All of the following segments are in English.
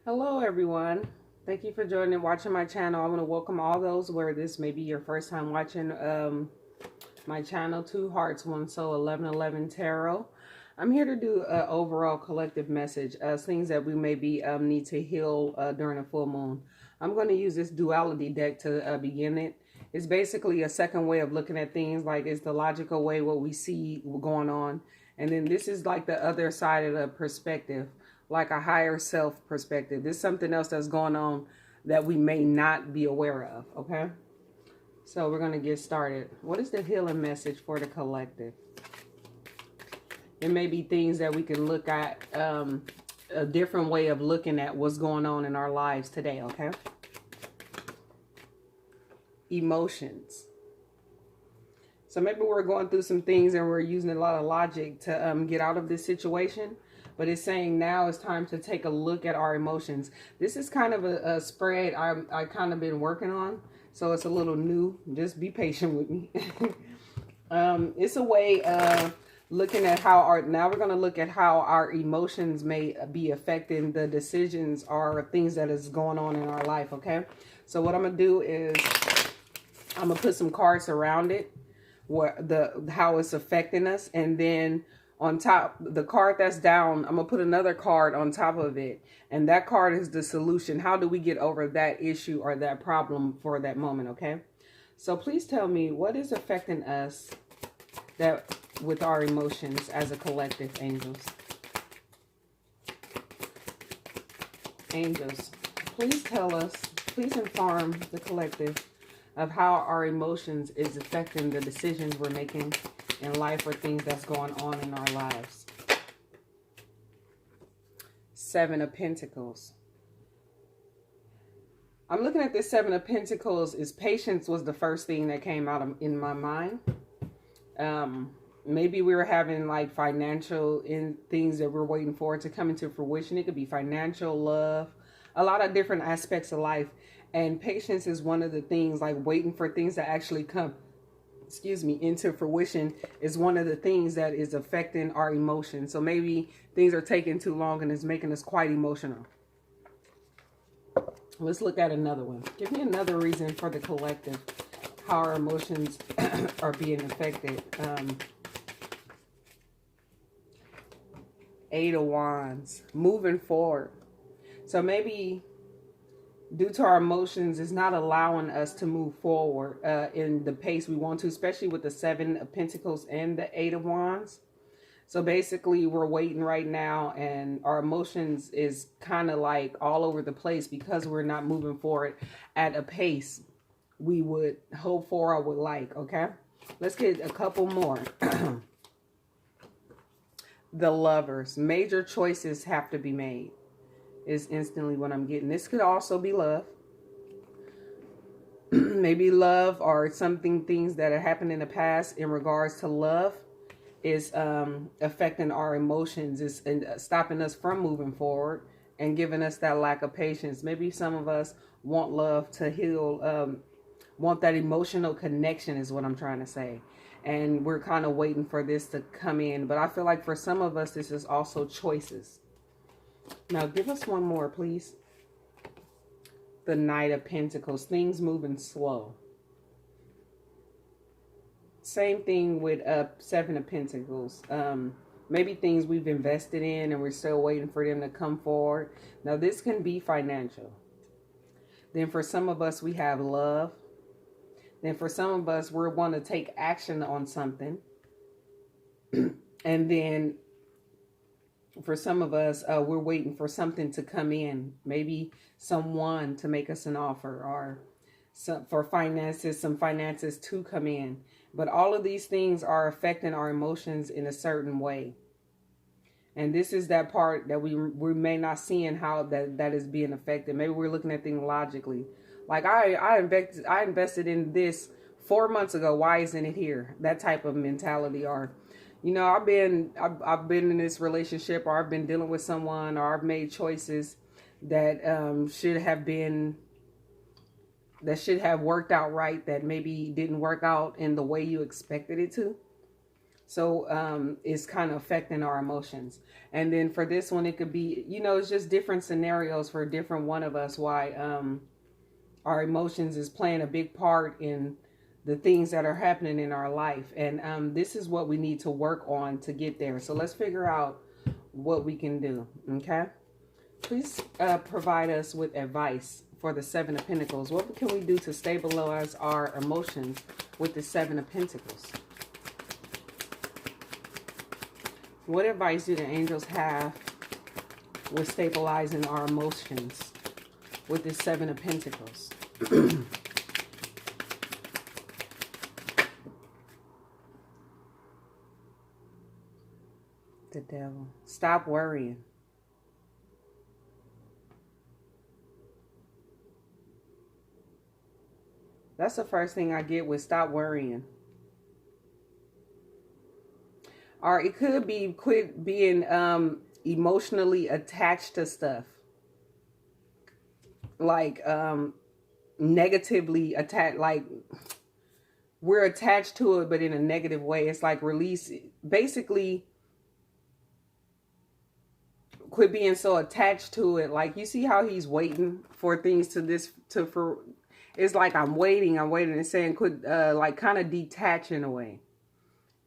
Hello everyone. Thank you for joining and watching my channel. I want to welcome all those where this may be your first time watching my channel, Two Hearts, One Soul, 1111 Tarot. I'm here to do an overall collective message, things that we maybe need to heal during a full moon. I'm going to use this duality deck to begin it. It's basically a second way of looking at things, like it's the logical way, what we see going on. And then this is like the other side of the perspective, like a higher self perspective. There's something else that's going on that we may not be aware of, okay? So we're going to get started. What is the healing message for the collective? There may be things that we can look at, a different way of looking at what's going on in our lives today, okay? Emotions. So maybe we're going through some things and we're using a lot of logic to get out of this situation. But it's saying now it's time to take a look at our emotions. This is kind of a spread I kind of been working on. So it's a little new. Just be patient with me. It's a way of looking at how now we're going to look at how our emotions may be affecting the decisions or things that is going on in our life, okay? So what I'm going to do is I'm going to put some cards around it, how it's affecting us, and then on top, the card that's down, I'm going to put another card on top of it. And that card is the solution. How do we get over that issue or that problem for that moment, okay? So please tell me, what is affecting us with our emotions as a collective, angels? Angels, please tell us, please inform the collective of how our emotions is affecting the decisions we're making in life or things that's going on in our lives. Seven of Pentacles. I'm looking at this Seven of Pentacles. Is patience was the first thing that came out in my mind. Maybe we were having like financial things that we're waiting for to come into fruition. It could be financial, love, a lot of different aspects of life. And patience is one of the things, like waiting for things to actually come into fruition is one of the things that is affecting our emotions. So maybe things are taking too long and it's making us quite emotional. Let's look at another one. Give me another reason for the collective, how our emotions are being affected. Eight of Wands, moving forward. So maybe due to our emotions, is not allowing us to move forward in the pace we want to, especially with the Seven of Pentacles and the Eight of Wands. So basically, we're waiting right now, and our emotions is kind of like all over the place because we're not moving forward at a pace we would hope for or would like, okay? Let's get a couple more. The Lovers. Major choices have to be made is instantly what I'm getting. This could also be love. Maybe love or things that have happened in the past in regards to love is affecting our emotions, is stopping us from moving forward and giving us that lack of patience. Maybe some of us want love to heal, want that emotional connection is what I'm trying to say. And we're kind of waiting for this to come in. But I feel like for some of us, this is also choices. Now, give us one more, please. The Knight of Pentacles. Things moving slow. Same thing with Seven of Pentacles. Maybe things we've invested in and we're still waiting for them to come forward. Now, this can be financial. Then for some of us, we have love. Then for some of us, we want to take action on something. And then for some of us, we're waiting for something to come in. Maybe someone to make us an offer, or for finances, some finances to come in. But all of these things are affecting our emotions in a certain way. And this is that part that we may not see in how that is being affected. Maybe we're looking at things logically. Like I invested in this 4 months ago. Why isn't it here? That type of mentality. Or, you know, I've been in this relationship, or I've been dealing with someone, or I've made choices that should have worked out right, that maybe didn't work out in the way you expected it to. So it's kind of affecting our emotions. And then for this one, it could be, it's just different scenarios for different one of us, why our emotions is playing a big part in the things that are happening in our life. And this is what we need to work on to get there. So let's figure out what we can do. Okay. Please provide us with advice for the Seven of Pentacles. What can we do to stabilize our emotions with the Seven of Pentacles? What advice do the angels have with stabilizing our emotions with the Seven of Pentacles? The Devil. Stop worrying. That's the first thing I get with stop worrying. Or it could be quit being emotionally attached to stuff. Like negatively attached, like we're attached to it, but in a negative way. It's like release. Basically, quit being so attached to it. Like you see how he's waiting for things for. It's like I'm waiting and saying quit, like kind of detach in a way.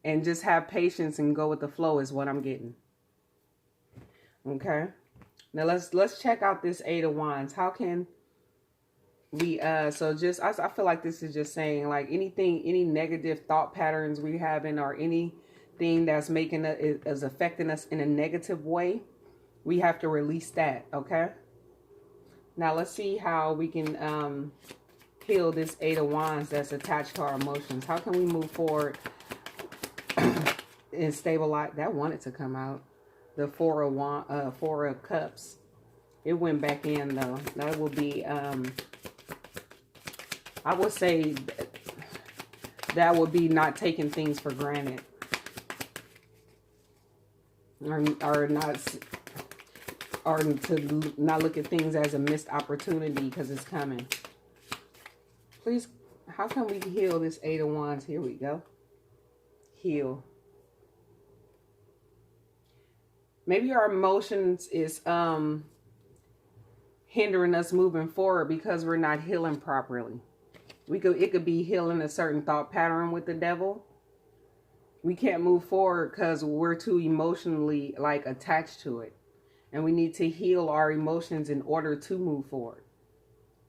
And just have patience and go with the flow is what I'm getting. Okay. Now let's check out this Eight of Wands. How can we I feel like this is just saying like any negative thought patterns we have in, or anything that's making it is affecting us in a negative way, we have to release that. Okay. Now let's see how we can heal this Eight of Wands that's attached to our emotions. How can we move forward and stabilize? That wanted to come out. The Four of Cups. It went back in though. That will be I would say that would be not taking things for granted, or to not look at things as a missed opportunity because it's coming. Please, how can we heal this Eight of Wands? Here we go. Heal. Maybe our emotions is hindering us moving forward because we're not healing properly. It could be healing a certain thought pattern with the Devil. We can't move forward because we're too emotionally like attached to it. And we need to heal our emotions in order to move forward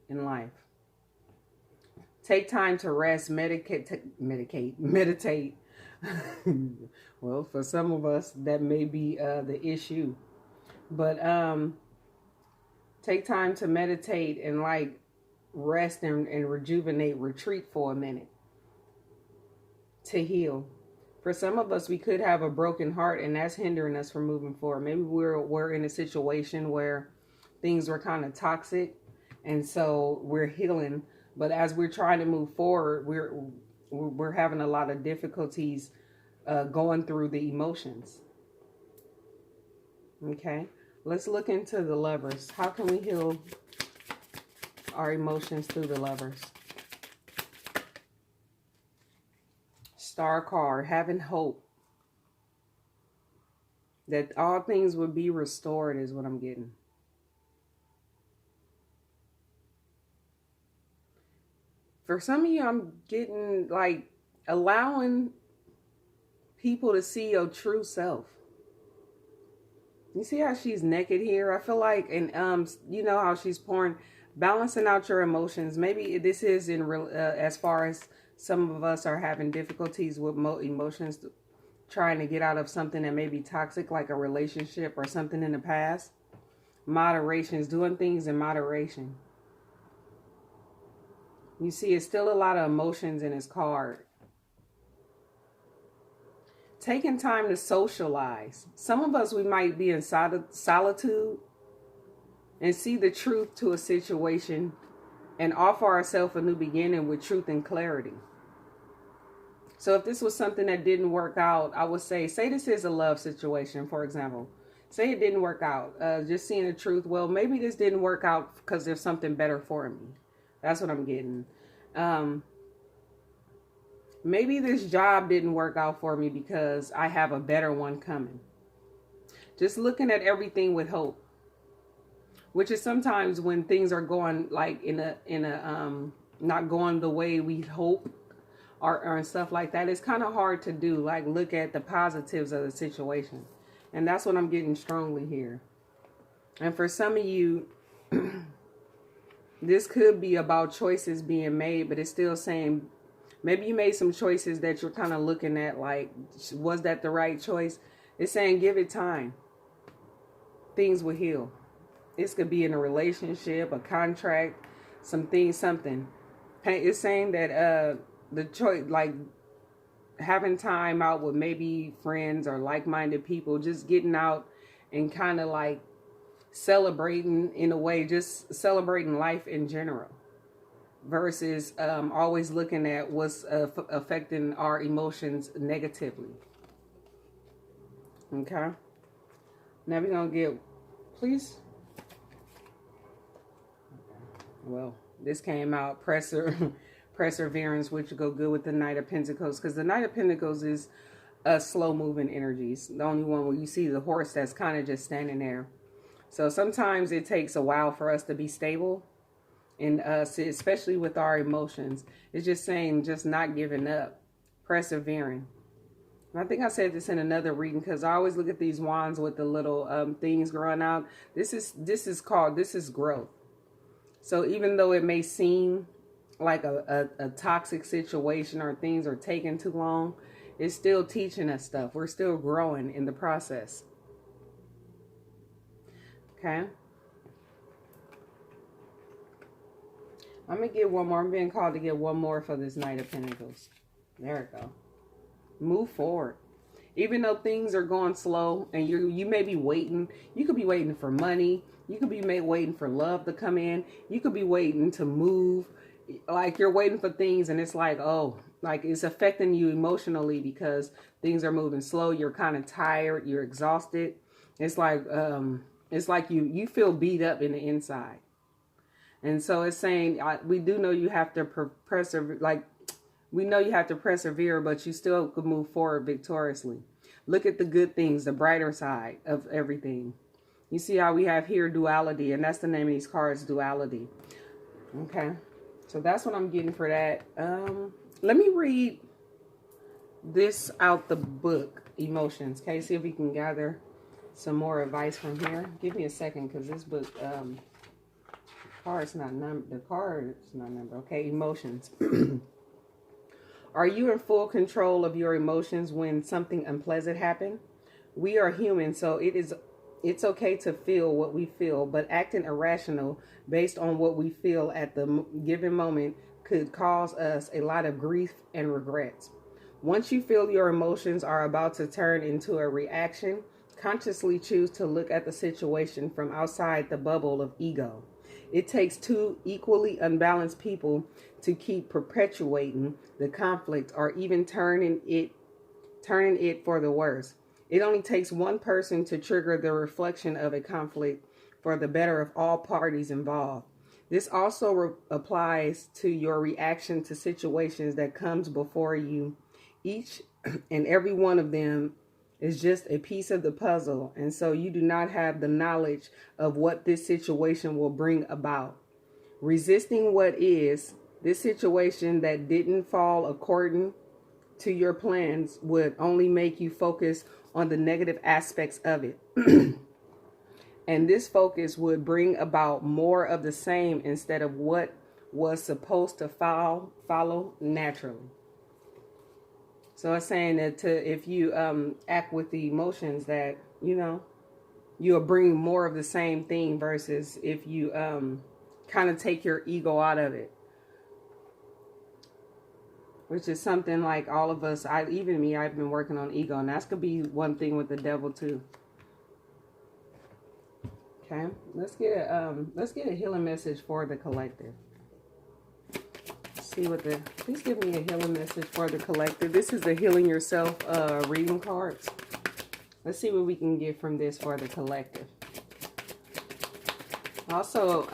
in life. Take time to rest, meditate. Well, for some of us, that may be the issue. But take time to meditate and like rest and rejuvenate, retreat for a minute to heal. For some of us, we could have a broken heart, and that's hindering us from moving forward. Maybe we're in a situation where things were kind of toxic, and so we're healing. But as we're trying to move forward, we're having a lot of difficulties going through the emotions. Okay, let's look into the Lovers. How can we heal our emotions through the Lovers? Star card, having hope that all things will be restored is what I'm getting. For some of you, I'm getting like allowing people to see your true self. You see how she's naked here? I feel like, and you know how she's pouring, balancing out your emotions. Maybe this is in real, as far as some of us are having difficulties with emotions, trying to get out of something that may be toxic, like a relationship or something in the past. Moderation is doing things in moderation. You see, it's still a lot of emotions in his card. Taking time to socialize. Some of us, we might be in solitude and see the truth to a situation and offer ourselves a new beginning with truth and clarity. So if this was something that didn't work out, I would say this is a love situation, for example. Say it didn't work out. Just seeing the truth. Well, maybe this didn't work out because there's something better for me. That's what I'm getting. Maybe this job didn't work out for me because I have a better one coming. Just looking at everything with hope, which is sometimes when things are going like in a not going the way we hope or and stuff like that. It's kind of hard to do, like look at the positives of the situation. And that's what I'm getting strongly here. And for some of you, this could be about choices being made, but it's still saying maybe you made some choices that you're kind of looking at like, was that the right choice? It's saying give it time. Things will heal. This could be in a relationship, a contract, something. It's saying that the choice, like having time out with maybe friends or like-minded people, just getting out and kind of like celebrating in a way, just celebrating life in general, versus always looking at what's affecting our emotions negatively. Okay. Now we're going to get, please. Well, this came out, perseverance, which go good with the Knight of Pentacles, because the Knight of Pentacles is slow moving energies. The only one where you see the horse that's kind of just standing there. So sometimes it takes a while for us to be stable, and especially with our emotions. It's just saying, just not giving up, persevering. And I think I said this in another reading, because I always look at these wands with the little things growing out. This is growth. So even though it may seem like a toxic situation or things are taking too long, it's still teaching us stuff. We're still growing in the process. Okay. I'm going to get one more. I'm being called to get one more for this Knight of Pentacles. There we go. Move forward. Even though things are going slow and you may be waiting. You could be waiting for money. You could be waiting for love to come in. You could be waiting to move. Like you're waiting for things and it's like, oh, like it's affecting you emotionally because things are moving slow. You're kind of tired. You're exhausted. It's like you feel beat up in the inside. And so it's saying, we do know you have to persevere, like we know you have to persevere, but you still could move forward victoriously. Look at the good things, the brighter side of everything. You see how we have here duality, and that's the name of these cards, duality. Okay. So that's what I'm getting for that. Let me read this out the book, Emotions. Okay, see if we can gather some more advice from here. Give me a second, because this book, the card's not numbered. Okay, Emotions. Are you in full control of your emotions when something unpleasant happens? We are human, so it's okay to feel what we feel, but acting irrational based on what we feel at the given moment could cause us a lot of grief and regrets. Once you feel your emotions are about to turn into a reaction, consciously choose to look at the situation from outside the bubble of ego. It takes two equally unbalanced people to keep perpetuating the conflict or even turning it for the worse. It only takes one person to trigger the reflection of a conflict for the better of all parties involved. This also applies to your reaction to situations that comes before you. Each and every one of them is just a piece of the puzzle, and so you do not have the knowledge of what this situation will bring about. Resisting what is, this situation that didn't fall according to your plans would only make you focus on the negative aspects of it. And this focus would bring about more of the same instead of what was supposed to follow naturally. So it's saying that if you act with the emotions that, you'll bring more of the same thing versus if you kind of take your ego out of it. Which is something like all of us, even me, I've been working on ego. And that's going to be one thing with the devil too. Okay, let's get a healing message for the collective. See what please give me a healing message for the collective. This is the Healing Yourself reading cards. Let's see what we can get from this for the collective. Also,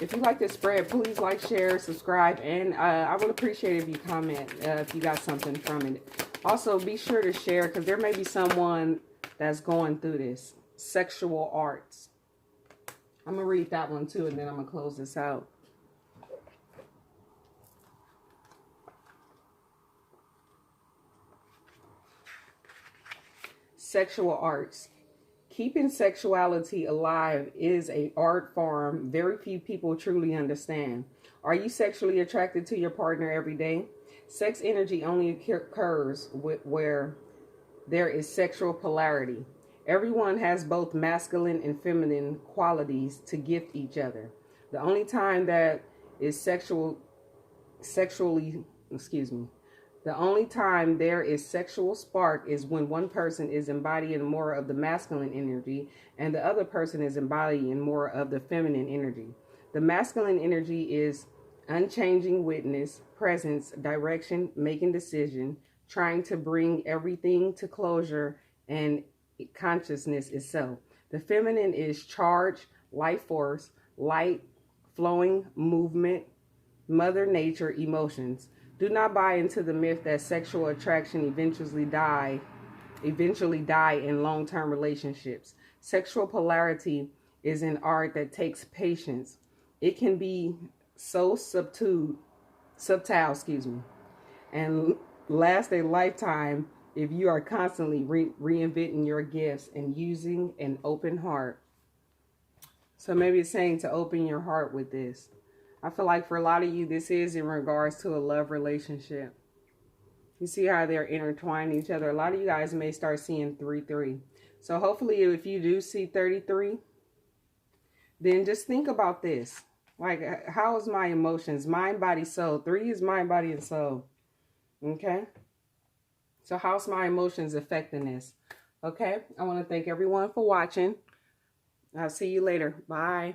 If you like this spread, please like, share, subscribe, and I would appreciate if you comment if you got something from it. Also, be sure to share, because there may be someone that's going through this. Sexual arts. I'm going to read that one too, and then I'm going to close this out. Sexual arts. Keeping sexuality alive is an art form very few people truly understand. Are you sexually attracted to your partner every day? Sex energy only occurs where there is sexual polarity. Everyone has both masculine and feminine qualities to gift each other. The only time that is the only time there is sexual spark is when one person is embodying more of the masculine energy and the other person is embodying more of the feminine energy. The masculine energy is unchanging witness, presence, direction, making decision, trying to bring everything to closure and consciousness itself. The feminine is charge, life force, light, flowing, movement, mother nature, emotions. Do not buy into the myth that sexual attraction eventually die in long-term relationships. Sexual polarity is an art that takes patience. It can be so subtle, and last a lifetime if you are constantly reinventing your gifts and using an open heart. So maybe it's saying to open your heart with this. I feel like for a lot of you, this is in regards to a love relationship. You see how they're intertwining each other. A lot of you guys may start seeing 3-3. So hopefully if you do see 33, then just think about this. Like, how is my emotions? Mind, body, soul. 3 is mind, body, and soul. Okay? So how's my emotions affecting this? Okay? I want to thank everyone for watching. I'll see you later. Bye.